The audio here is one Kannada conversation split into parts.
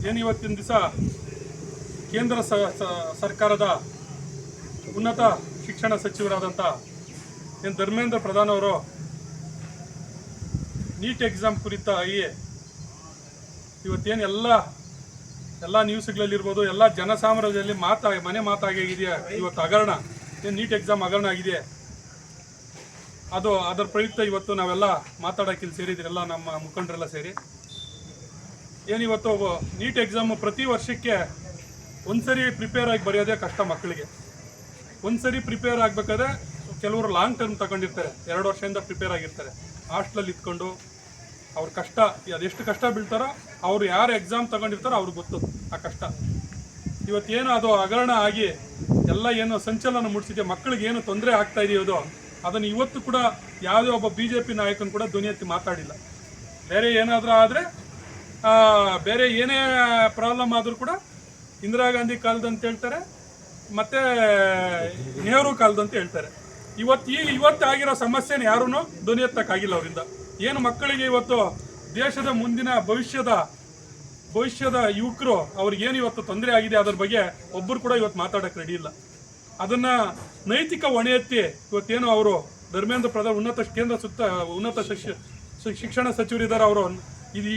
ಇವತ್ತಿನ ದಿವಸ ಕೇಂದ್ರ ಸರ್ಕಾರದ ಉನ್ನತ ಶಿಕ್ಷಣ ಸಚಿವರಾದಂಥ ಧರ್ಮೇಂದ್ರ ಪ್ರಧಾನ್ ಅವರು ನೀಟ್ ಎಕ್ಸಾಮ್ ಕುರಿತಾಗಿ ಇವತ್ತೇನು ಎಲ್ಲ ನ್ಯೂಸ್ಗಳಲ್ಲಿರ್ಬೋದು, ಎಲ್ಲ ಜನಸಾಮಾನ್ಯರಲ್ಲಿ ಮನೆ ಮಾತಾಗಿದೆಯಾ ಇವತ್ತು ಹಗರಣ, ಏನು ನೀಟ್ ಎಕ್ಸಾಮ್ ಹಗರಣ ಆಗಿದೆ. ಅದರ ಪ್ರಯುಕ್ತ ಇವತ್ತು ನಾವೆಲ್ಲ ಮಾತಾಡೋಕೆ ಇಲ್ಲಿ ಸೇರಿದ್ರೆಲ್ಲ ನಮ್ಮ ಮುಖಂಡರೆಲ್ಲ ಸೇರಿ ಏನಿವತ್ತು ನೀಟ್ ಎಕ್ಸಾಮು ಪ್ರತಿ ವರ್ಷಕ್ಕೆ ಒಂದ್ಸರಿ ಪ್ರಿಪೇರ್ ಆಗಿ ಬರೆಯೋದೇ ಕಷ್ಟ ಮಕ್ಕಳಿಗೆ. ಒಂದ್ಸರಿ ಪ್ರಿಪೇರ್ ಆಗಬೇಕಾದ್ರೆ ಕೆಲವರು ಲಾಂಗ್ ಟರ್ಮ್ ತಗೊಂಡಿರ್ತಾರೆ, 2 ವರ್ಷದಿಂದ ಪ್ರಿಪೇರ್ ಆಗಿರ್ತಾರೆ, ಹಾಸ್ಟ್ಲಲ್ಲಿ ಇದ್ಕೊಂಡು ಅವ್ರ ಕಷ್ಟ ಅದೆಷ್ಟು ಕಷ್ಟ ಬೀಳ್ತಾರೋ ಅವ್ರು ಯಾರು ಎಕ್ಸಾಮ್ ತಗೊಂಡಿರ್ತಾರೋ ಅವ್ರಿಗೆ ಗೊತ್ತು ಆ ಕಷ್ಟ. ಇವತ್ತೇನು ಅದು ಹಗರಣ ಆಗಿ ಎಲ್ಲ ಏನು ಸಂಚಲನ ಮೂಡಿಸಿದೆ, ಮಕ್ಕಳಿಗೆ ಏನು ತೊಂದರೆ ಆಗ್ತಾ ಇದೆಯೋದು ಅದನ್ನು ಇವತ್ತು ಕೂಡ ಯಾವುದೇ ಒಬ್ಬ BJP ನಾಯಕನು ಕೂಡ ಧ್ವನಿ ಎತ್ತಿ ಮಾತಾಡಿಲ್ಲ. ಬೇರೆ ಏನಾದರೂ ಆದರೆ ಬೇರೆ ಏನೇ ಪ್ರಾಬ್ಲಮ್ ಆದರೂ ಕೂಡ ಇಂದಿರಾ ಗಾಂಧಿ ಕಾಲದಂತ ಹೇಳ್ತಾರೆ, ಮತ್ತು ನೆಹರು ಕಾಲದಂತ ಹೇಳ್ತಾರೆ. ಇವತ್ತು ಆಗಿರೋ ಸಮಸ್ಯೆನ ಯಾರೂ ಧ್ವನಿ ಎತ್ತಕ್ಕಾಗಿಲ್ಲ ಅವರಿಂದ. ಏನು ಮಕ್ಕಳಿಗೆ ಇವತ್ತು ದೇಶದ ಮುಂದಿನ ಭವಿಷ್ಯದ ಯುವಕರು ಅವ್ರಿಗೇನು ಇವತ್ತು ತೊಂದರೆ ಆಗಿದೆ ಅದ್ರ ಬಗ್ಗೆ ಒಬ್ಬರು ಕೂಡ ಇವತ್ತು ಮಾತಾಡೋಕ್ಕೆ ರೆಡಿ ಇಲ್ಲ. ಅದನ್ನು ನೈತಿಕ ಹೊಣೆ ಎತ್ತಿ ಇವತ್ತೇನು ಅವರು ಧರ್ಮೇಂದ್ರ ಪ್ರಧಾನ್ ಉನ್ನತ ಶಿಕ್ಷಣ ಸಚಿವರಿದ್ದಾರೆ, ಅವರು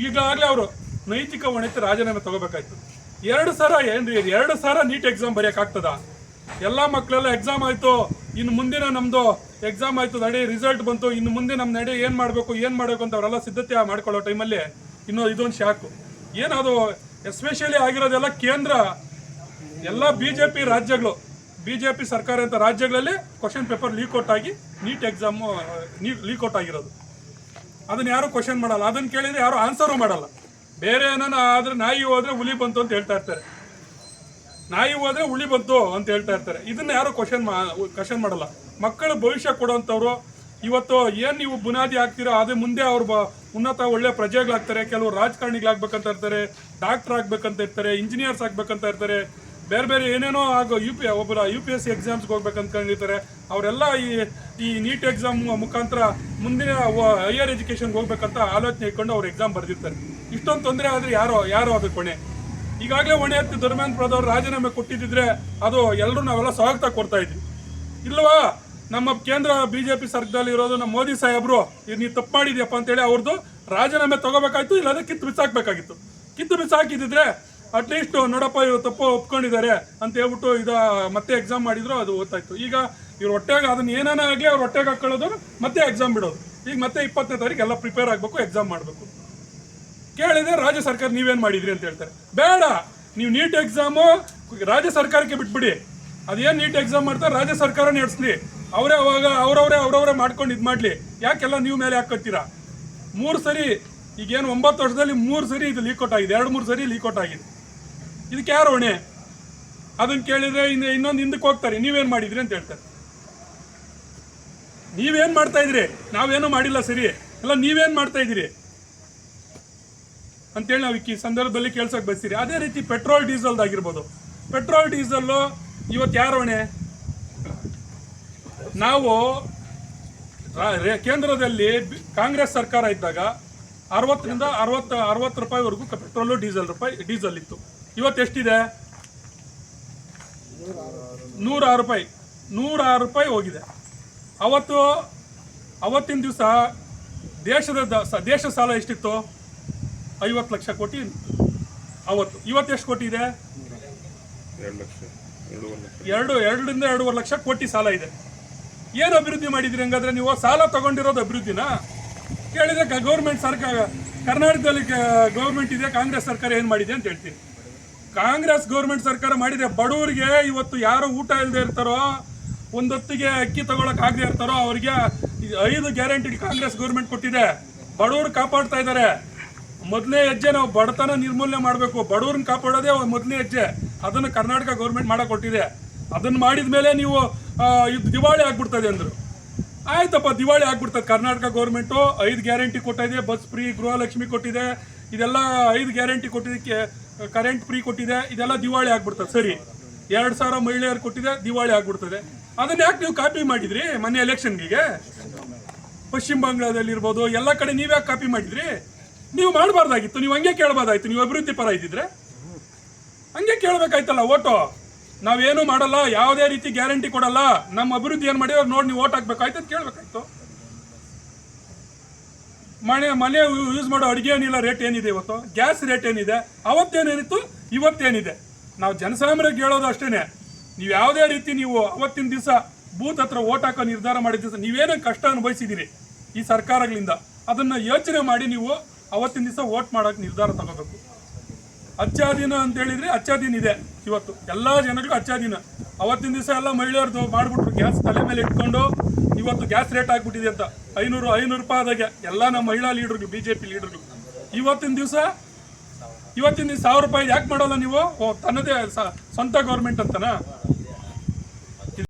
ಈಗಾಗಲೇ ಅವರು ನೈತಿಕ ಹೊಣೆ ಎತ್ತಿ ರಾಜೀನಾಮೆ ತಗೋಬೇಕಾಯ್ತು. 2 ಸಲ ನೀಟ್ ಎಕ್ಸಾಮ್ ಬರೆಯೋಕ್ಕಾಗ್ತದ? ಎಲ್ಲ ಮಕ್ಕಳೆಲ್ಲ ಎಕ್ಸಾಮ್ ಆಯಿತು, ಇನ್ನು ಮುಂದಿನ ನಮ್ಮದು ಎಕ್ಸಾಮ್ ಆಯಿತು, ನಡೆ ರಿಸಲ್ಟ್ ಬಂತು, ಇನ್ನು ಮುಂದೆ ನಮ್ಮ ನಡೆ ಏನು ಮಾಡಬೇಕು ಅಂತ ಅವರೆಲ್ಲ ಸಿದ್ಧತೆ ಮಾಡ್ಕೊಳ್ಳೋ ಟೈಮಲ್ಲಿ ಇದೊಂದು ಶಾಕು. ಏನದು ಎಸ್ಪೆಷಲಿ ಆಗಿರೋದೆಲ್ಲ ಕೇಂದ್ರ ಎಲ್ಲ BJP ಸರ್ಕಾರ ಅಂತ ರಾಜ್ಯಗಳಲ್ಲಿ ಕ್ವಶನ್ ಪೇಪರ್ ಲೀಕ್ಔಟ್ ಆಗಿ ನೀಟ್ ಎಕ್ಸಾಮು ಲೀಕ್ಔಟ್ ಆಗಿರೋದು. ಅದನ್ನು ಯಾರು ಕ್ವಶನ್ ಮಾಡಲ್ಲ, ಅದನ್ನು ಕೇಳಿದರೆ ಯಾರು ಆನ್ಸರು ಮಾಡಲ್ಲ. ಬೇರೆ ಏನಾನ ಆದರೆ ನಾಯಿ ಹೋದರೆ ಹುಲಿ ಬಂತು ಅಂತ ಹೇಳ್ತಾ ಇರ್ತಾರೆ, ನಾಯಿ ಹೋದರೆ ಹುಳಿ ಬಂತು ಅಂತ ಹೇಳ್ತಾ ಇರ್ತಾರೆ. ಇದನ್ನ ಯಾರು ಕ್ವಶನ್ ಮಾಡಲ್ಲ. ಮಕ್ಕಳ ಭವಿಷ್ಯ ಕೊಡುವಂಥವ್ರು ಇವತ್ತು ಏನು ನೀವು ಬುನಾದಿ ಆಗ್ತೀರಾ, ಅದೇ ಮುಂದೆ ಅವ್ರು ಉನ್ನತ ಒಳ್ಳೆ ಪ್ರಜೆಗಳಾಗ್ತಾರೆ. ಕೆಲವರು ರಾಜಕಾರಣಿಗಳಾಗ್ಬೇಕಂತ ಇರ್ತಾರೆ, ಡಾಕ್ಟರ್ ಆಗ್ಬೇಕಂತ ಇರ್ತಾರೆ, ಇಂಜಿನಿಯರ್ಸ್ ಆಗ್ಬೇಕಂತ ಇರ್ತಾರೆ, ಬೇರೆ ಏನೇನೋ ಒಬ್ಬರ UPSC ಎಕ್ಸಾಮ್ಸ್ಗೆ ಹೋಗ್ಬೇಕಂತ ಕಂಡಿರ್ತಾರೆ. ಅವರೆಲ್ಲ ಈ ನೀಟ್ ಎಕ್ಸಾಮ್ ಮುಖಾಂತರ ಮುಂದಿನ ಹೈಯರ್ ಎಜುಕೇಷನ್ಗೆ ಹೋಗ್ಬೇಕಂತ ಆಲೋಚನೆ ಇಟ್ಕೊಂಡು ಅವ್ರು ಎಕ್ಸಾಮ್ ಬರೆದಿರ್ತಾರೆ. ಇಷ್ಟೊಂದು ತೊಂದರೆ ಆದರೆ ಯಾರು ಅದಕ್ಕೆ ಹೊಣೆ? ಈಗಾಗಲೇ ಹೊಣೆ ಎತ್ತಿ ಧರ್ಮೇಂದ್ರ ಪ್ರಧಾನ್ ಅವರು ರಾಜೀನಾಮೆ ಕೊಟ್ಟಿದ್ದಿದ್ರೆ ಅದು ಎಲ್ಲರೂ ನಾವೆಲ್ಲ ಸ್ವಾಗತ ಕೊಡ್ತಾ ಇದ್ವಿ. ಇಲ್ವಾ, ನಮ್ಮ ಕೇಂದ್ರ BJP ಸರ್ಕಾರದಲ್ಲಿ ಇರೋದು ನಮ್ಮ ಮೋದಿ ಸಾಹೇಬರು ನೀವು ತಪ್ಪು ಮಾಡಿದ್ಯಪ್ಪ ಅಂತೇಳಿ ಅವ್ರದ್ದು ರಾಜೀನಾಮೆ ತಗೋಬೇಕಾಯ್ತು, ಇಲ್ಲಾಂದ್ರೆ ಕಿತ್ತು ಬಿಸಾಕಬೇಕಾಗಿತ್ತು. ಕಿತ್ತು ಬಿಸಾಕಿದ್ರೆ ಅಟ್ಲೀಸ್ಟ್ ನೋಡಪ್ಪ ಇವರು ತಪ್ಪು ಒಪ್ಕೊಂಡಿದ್ದಾರೆ ಅಂತ ಹೇಳ್ಬಿಟ್ಟು ಮತ್ತೆ ಎಕ್ಸಾಮ್ ಮಾಡಿದ್ರು, ಅದು ಓದ್ತಾಯಿತ್ತು. ಈಗ ಇವ್ರ ಹೊಟ್ಟೆಗೆ ಅದನ್ನ ಏನಾನ ಆಗಲಿ ಅವ್ರ ಹೊಟ್ಟೆಗೆ ಹಾಕೊಳ್ಳೋದು, ಮತ್ತೆ ಎಕ್ಸಾಮ್ ಬಿಡೋದು. ಈಗ ಮತ್ತೆ 20ನೇ ತಾರೀಕು ಎಲ್ಲ ಪ್ರಿಪೇರ್ ಆಗಬೇಕು, ಎಕ್ಸಾಮ್ ಮಾಡಬೇಕು. ಕೇಳಿದ್ರೆ ರಾಜ್ಯ ಸರ್ಕಾರ ನೀವೇನು ಮಾಡಿದ್ರಿ ಅಂತ ಹೇಳ್ತಾರೆ. ಬೇಡ, ನೀವು ನೀಟ್ ಎಕ್ಸಾಮು ರಾಜ್ಯ ಸರ್ಕಾರಕ್ಕೆ ಬಿಟ್ಬಿಡಿ. ಅದೇನು ನೀಟ್ ಎಕ್ಸಾಮ್ ಮಾಡ್ತಾರೆ ರಾಜ್ಯ ಸರ್ಕಾರ ನಡೆಸಲಿ, ಅವ್ರವರೇ ಮಾಡ್ಕೊಂಡು ಇದು ಮಾಡಲಿ. ಯಾಕೆಲ್ಲ ನೀವು ಮೇಲೆ ಹಾಕೋತೀರಾ? 3 ಸರಿ, ಈಗೇನು 9 ವರ್ಷದಲ್ಲಿ 3 ಸರಿ ಇದು ಲೀಕ್ಔಟ್ ಆಗಿದೆ, 2-3 ಸರಿ ಲೀಕ್ಔಟ್ ಆಗಿದೆ. ಇದಕ್ಕೆ ಯಾರು ಹೊಣೆ? ಅದನ್ನು ಕೇಳಿದ್ರೆ ಇನ್ನೊಂದು ಹಿಂದಕ್ಕೆ ಹೋಗ್ತಾರೆ, ನೀವೇನು ಮಾಡಿದ್ರಿ ಅಂತ ಹೇಳ್ತಾರೆ. ನೀವೇನು ಮಾಡ್ತಾ ಇದ್ರಿ? ನಾವೇನು ಮಾಡಿಲ್ಲ ಸರಿ, ಎಲ್ಲ ನೀವೇನು ಮಾಡ್ತಾ ಇದ್ದೀರಿ ಅಂತೇಳಿ ನಾವು ಈ ಸಂದರ್ಭದಲ್ಲಿ ಕೇಳ್ಸೋಕೆ ಬಯಸ್ತೀರಿ. ಅದೇ ರೀತಿ ಪೆಟ್ರೋಲ್ ಡೀಸೆಲ್ದಾಗಿರ್ಬೋದು. ಪೆಟ್ರೋಲ್ ಡೀಸೆಲ್ಲು ಇವತ್ತು ಯಾರು ಹೊಣೆ? ನಾವು ಕೇಂದ್ರದಲ್ಲಿ ಕಾಂಗ್ರೆಸ್ ಸರ್ಕಾರ ಇದ್ದಾಗ 60ರಿಂದ 60 ರೂಪಾಯಿವರೆಗೂ ಪೆಟ್ರೋಲು ಡೀಸೆಲ್ ಇತ್ತು. ಇವತ್ತು ಎಷ್ಟಿದೆ? 106 ರೂಪಾಯಿ. 106 ರೂಪಾಯಿ ಹೋಗಿದೆ. ಅವತ್ತಿನ ದಿವಸ ದೇಶ ಸಾಲ ಎಷ್ಟಿತ್ತು? 50 ಲಕ್ಷ ಕೋಟಿ ಅವತ್ತು. ಇವತ್ತು ಎಷ್ಟು ಕೋಟಿ ಇದೆ? 2ರಿಂದ 2.5 ಲಕ್ಷ ಕೋಟಿ ಸಾಲ ಇದೆ. ಏನು ಅಭಿವೃದ್ಧಿ ಮಾಡಿದ್ರಿ ಹಂಗಾದ್ರೆ ನೀವು? ಸಾಲ ತಗೊಂಡಿರೋದು ಅಭಿವೃದ್ಧಿನಾ? ಕೇಳಿದ್ರೆ ಗೌರ್ಮೆಂಟ್ ಸರ್ಕಾರ, ಕರ್ನಾಟಕದಲ್ಲಿ ಗೌರ್ಮೆಂಟ್ ಇದೆ, ಕಾಂಗ್ರೆಸ್ ಸರ್ಕಾರ ಏನು ಮಾಡಿದೆ ಅಂತ ಹೇಳ್ತೀನಿ. ಕಾಂಗ್ರೆಸ್ ಗೌರ್ಮೆಂಟ್ ಸರ್ಕಾರ ಮಾಡಿದೆ. ಬಡವರಿಗೆ ಇವತ್ತು ಯಾರು ಊಟ ಇಲ್ಲದೆ ಇರ್ತಾರೋ, ಒಂದೊತ್ತಿಗೆ ಅಕ್ಕಿ ತಗೊಳಕ್ ಆಗದೆ ಇರ್ತಾರೋ ಅವ್ರಿಗೆ 5 ಗ್ಯಾರಂಟಿ ಕಾಂಗ್ರೆಸ್ ಗೌರ್ಮೆಂಟ್ ಕೊಟ್ಟಿದೆ. ಬಡವರು ಕಾಪಾಡ್ತಾ ಇದ್ದಾರೆ. ಮೊದಲನೇ ಹೆಜ್ಜೆ ನಾವು ಬಡತನ ನಿರ್ಮೂಲನೆ ಮಾಡಬೇಕು, ಬಡವ್ರನ್ನ ಕಾಪಾಡೋದೇ ಮೊದಲನೇ ಹೆಜ್ಜೆ. ಅದನ್ನು ಕರ್ನಾಟಕ ಗೌರ್ಮೆಂಟ್ ಮಾಡಕೊಟ್ಟಿದೆ. ಅದನ್ನು ಮಾಡಿದ ಮೇಲೆ ನೀವು ಇದು ದಿವಾಳಿ ಆಗ್ಬಿಡ್ತದೆ ಅಂದರು. ಆಯ್ತಪ್ಪ, ದಿವಾಳಿ ಆಗ್ಬಿಡ್ತದೆ. ಕರ್ನಾಟಕ ಗೌರ್ಮೆಂಟು 5 ಗ್ಯಾರಂಟಿ ಕೊಟ್ಟಿದೆ. ಬಸ್ ಫ್ರೀ, ಗೃಹಲಕ್ಷ್ಮಿ ಕೊಟ್ಟಿದೆ, ಇದೆಲ್ಲ 5 ಗ್ಯಾರಂಟಿ ಕೊಟ್ಟಿದ್ದಕ್ಕೆ ಕರೆಂಟ್ ಫ್ರೀ ಕೊಟ್ಟಿದೆ. ಇದೆಲ್ಲ ದಿವಾಳಿ ಆಗ್ಬಿಡ್ತದೆ. ಸರಿ, 2,000 ಮಹಿಳೆಯರು ಕೊಟ್ಟಿದೆ, ದಿವಾಳಿ ಆಗ್ಬಿಡ್ತದೆ. ಅದನ್ನ ಯಾಕೆ ನೀವು ಕಾಪಿ ಮಾಡಿದ್ರಿ ಮೊನ್ನೆ ಎಲೆಕ್ಷನ್ಗೆ? ಪಶ್ಚಿಮ ಬಂಗಾಳದಲ್ಲಿರ್ಬೋದು, ಎಲ್ಲ ಕಡೆ ನೀವ್ಯಾಕೆ ಕಾಪಿ ಮಾಡಿದ್ರಿ? ನೀವು ಮಾಡಬಾರ್ದಾಗಿತ್ತು, ನೀವು ಹಂಗೆ ಕೇಳಬಾರ್ದಾಯ್ತು. ನೀವು ಅಭಿವೃದ್ಧಿ ಪರ ಇದ್ದಿದ್ರೆ ಹಂಗೆ ಕೇಳಬೇಕಾಯ್ತಲ್ಲ ಓಟು. ನಾವೇನು ಮಾಡಲ್ಲ, ಯಾವುದೇ ರೀತಿ ಗ್ಯಾರಂಟಿ ಕೊಡಲ್ಲ, ನಮ್ಮ ಅಭಿವೃದ್ಧಿ ಏನು ಮಾಡಿದ್ರೆ ನೋಡಿ ನೀವು ಓಟ್ ಹಾಕ್ಬೇಕಾಯ್ತು ಅಂತ ಕೇಳಬೇಕಾಯ್ತು. ಮನೆ ಯೂಸ್ ಮಾಡೋ ಅಡುಗೆ ಅನಿಲ ರೇಟ್ ಏನಿದೆ ಇವತ್ತು, ಗ್ಯಾಸ್ ರೇಟ್ ಏನಿದೆ, ಅವತ್ತೇನೇನಿತ್ತು ಇವತ್ತೇನಿದೆ. ನಾವು ಜನಸಾಮಾನ್ಯರಿಗೆ ಹೇಳೋದು ಅಷ್ಟೇ, ನೀವು ಯಾವುದೇ ರೀತಿ ನೀವು ಅವತ್ತಿನ ದಿವಸ ಬೂತ್ ಹತ್ರ ಓಟ್ ಹಾಕೋ ನಿರ್ಧಾರ ಮಾಡಿದ ದಿವಸ ನೀವೇನೋ ಕಷ್ಟ ಅನುಭವಿಸಿದ್ದೀರಿ ಈ ಸರ್ಕಾರಗಳಿಂದ, ಅದನ್ನು ಯೋಚನೆ ಮಾಡಿ ನೀವು ಅವತ್ತಿನ ದಿವಸ ಓಟ್ ಮಾಡೋಕೆ ನಿರ್ಧಾರ ತಗೋಬೇಕು. ಅಚ್ಚಾದೀನ ಅಂತ ಹೇಳಿದ್ರೆ ಅಚ್ಚಾದೀನ ಇದೆ ಇವತ್ತು, ಎಲ್ಲ ಜನಗಳಿಗೂ ಅಚ್ಚಾದೀನ. ಅವತ್ತಿನ ದಿವಸ ಎಲ್ಲ ಮಹಿಳೆಯರದು ಮಾಡಿಬಿಟ್ರು, ಗ್ಯಾಸ್ ತಲೆ ಮೇಲೆ ಇಟ್ಕೊಂಡು ಇವತ್ತು ಗ್ಯಾಸ್ ರೇಟ್ ಆಗಿಬಿಟ್ಟಿದೆ ಅಂತ 500 ರೂಪಾಯಿ ಆದಾಗೆ ಎಲ್ಲ ನಮ್ಮ ಮಹಿಳಾ ಲೀಡರ್ಗಳು, BJP ಲೀಡರ್ಗಳು. ಇವತ್ತಿನ ದಿವಸ 1000 ರೂಪಾಯಿ ಯಾಕೆ ಮಾಡೋಲ್ಲ ನೀವು? ತನ್ನದೇ ಸ್ವಂತ ಗೌರ್ಮೆಂಟ್ ಅಂತನಾ?